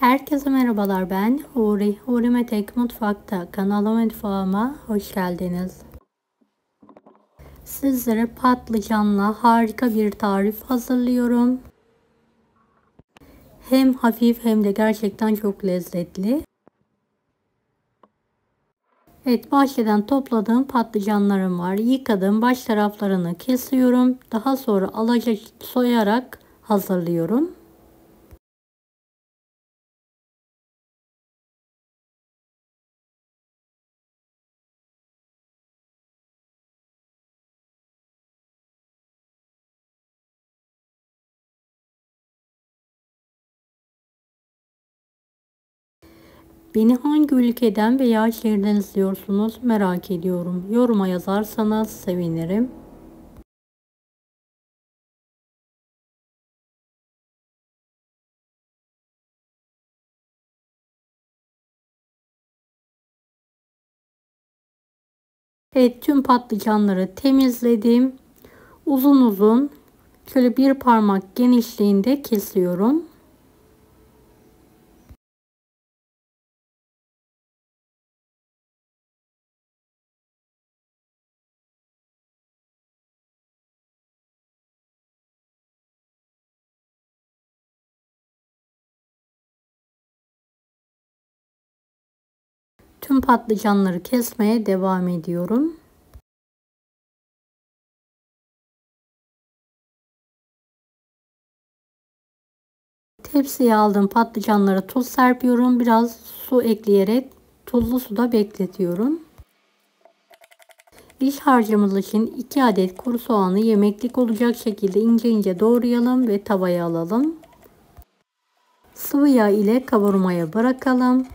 Herkese merhabalar, ben Huri. Huri Metek Mutfak'ta kanalıma, mutfağıma hoş geldiniz. Sizlere patlıcanla harika bir tarif hazırlıyorum. Hem hafif hem de gerçekten çok lezzetli. Evet, bahçeden topladığım patlıcanlarım var. Yıkadım, baş taraflarını kesiyorum. Daha sonra alaca soyarak hazırlıyorum. Beni hangi ülkeden veya şehirden izliyorsunuz merak ediyorum. Yoruma yazarsanız sevinirim. Evet, tüm patlıcanları temizledim. Uzun uzun şöyle bir parmak genişliğinde kesiyorum. Tüm patlıcanları kesmeye devam ediyorum. Tepsiye aldığım patlıcanlara tuz serpiyorum. Biraz su ekleyerek tuzlu suda bekletiyorum. İç harcımız için 2 adet kuru soğanı yemeklik olacak şekilde ince ince doğrayalım ve tavaya alalım. Sıvı yağ ile kavurmaya bırakalım.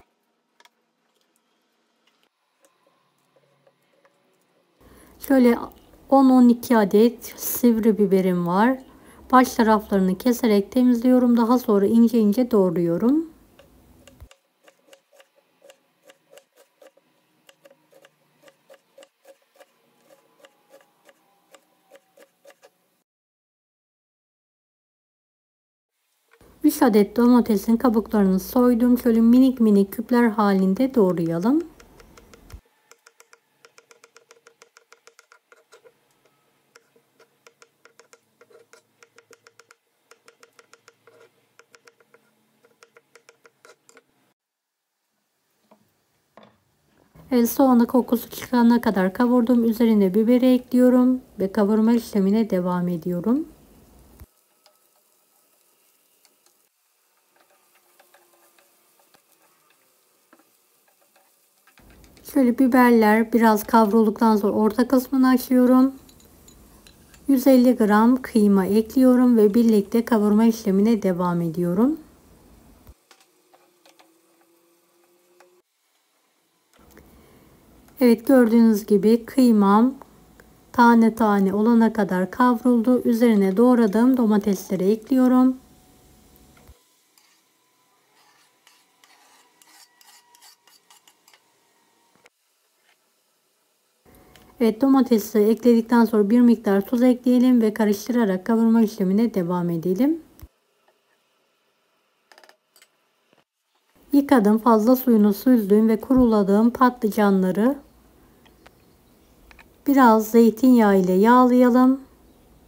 Şöyle 10-12 adet sivri biberim var. Baş taraflarını keserek temizliyorum. Daha sonra ince ince doğruyorum. Üç adet domatesin kabuklarını soydum. Şöyle minik minik küpler halinde doğrayalım. Evet, soğanı kokusu çıkana kadar kavurdum. Üzerine biberi ekliyorum ve kavurma işlemine devam ediyorum. Şöyle biberler biraz kavrulduktan sonra orta kısmını açıyorum. 150 gram kıyma ekliyorum ve birlikte kavurma işlemine devam ediyorum. Evet, gördüğünüz gibi kıymam tane tane olana kadar kavruldu. Üzerine doğradığım domatesleri ekliyorum. Evet, domatesi ekledikten sonra bir miktar tuz ekleyelim ve karıştırarak kavurma işlemine devam edelim. Yıkadım, fazla suyunu süzdüğüm ve kuruladığım patlıcanları biraz zeytinyağı ile yağlayalım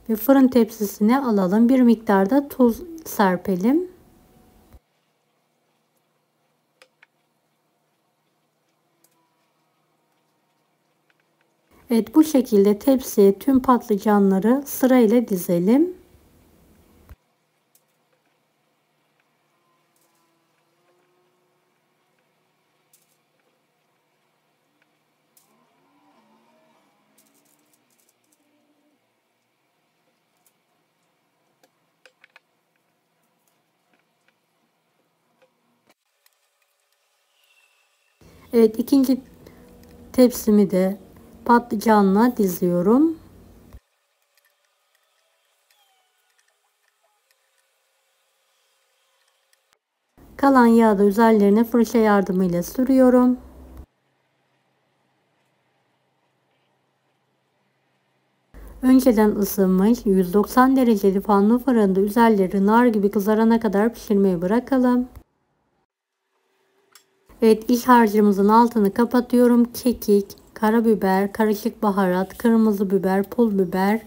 ve fırın tepsisine alalım. Bir miktar da tuz serpelim. Evet, bu şekilde tepsiye tüm patlıcanları sırayla dizelim. Evet, ikinci tepsimi de patlıcanla diziyorum. Kalan yağı da üzerlerine fırça yardımıyla sürüyorum. Önceden ısınmış 190 dereceli fanlı fırında üzerleri nar gibi kızarana kadar pişirmeye bırakalım. Evet, iç harcımızın altını kapatıyorum. Kekik, karabiber, karışık baharat, kırmızı biber, pul biber,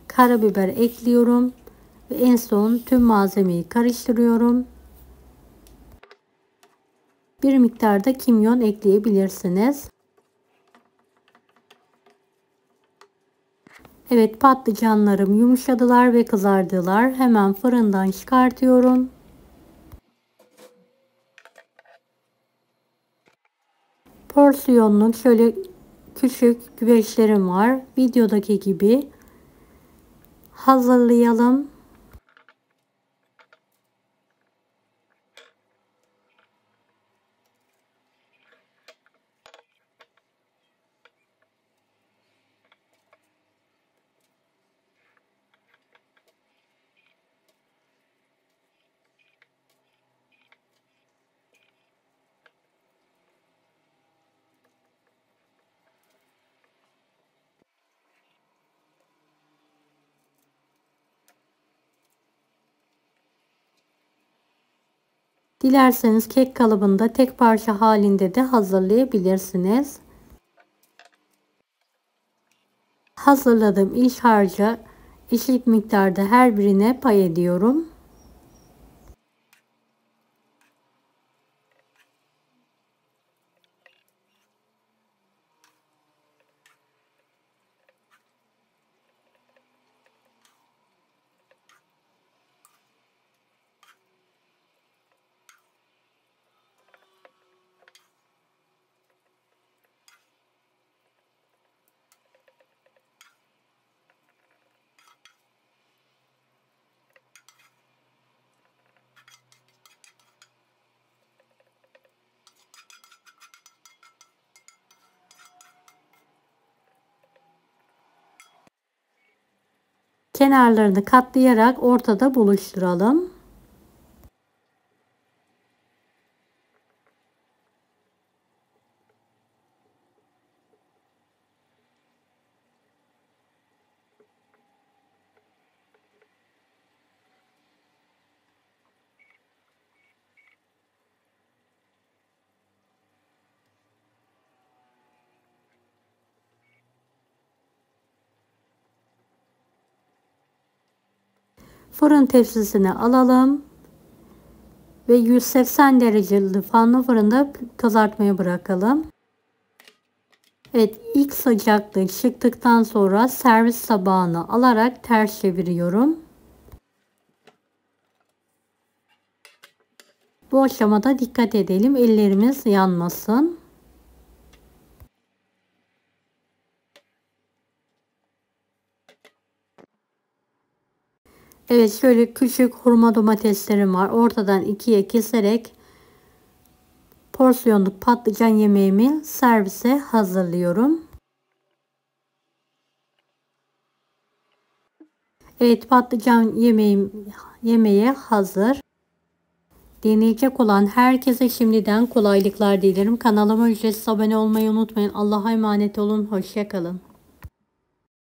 karabiber ekliyorum. Ve en son tüm malzemeyi karıştırıyorum. Bir miktar da kimyon ekleyebilirsiniz. Evet, patlıcanlarım yumuşadılar ve kızardılar. Hemen fırından çıkartıyorum. Porsiyonluk şöyle küçük güveçlerim var. Videodaki gibi hazırlayalım. Dilerseniz kek kalıbında tek parça halinde de hazırlayabilirsiniz. Hazırladığım iç harca eşit miktarda her birine pay ediyorum. Kenarlarını katlayarak ortada buluşturalım. Fırın tepsisine alalım ve 180 dereceli fanlı fırında kızartmaya bırakalım. Evet, ilk sıcaklığı çıktıktan sonra servis tabağına alarak ters çeviriyorum. Bu aşamada dikkat edelim, ellerimiz yanmasın. Evet, şöyle küçük hurma domateslerim var. Ortadan ikiye keserek porsiyonluk patlıcan yemeğimi servise hazırlıyorum. Evet, patlıcan yemeğe hazır. Deneyecek olan herkese şimdiden kolaylıklar dilerim. Kanalıma ücretsiz abone olmayı unutmayın. Allah'a emanet olun. Hoşça kalın.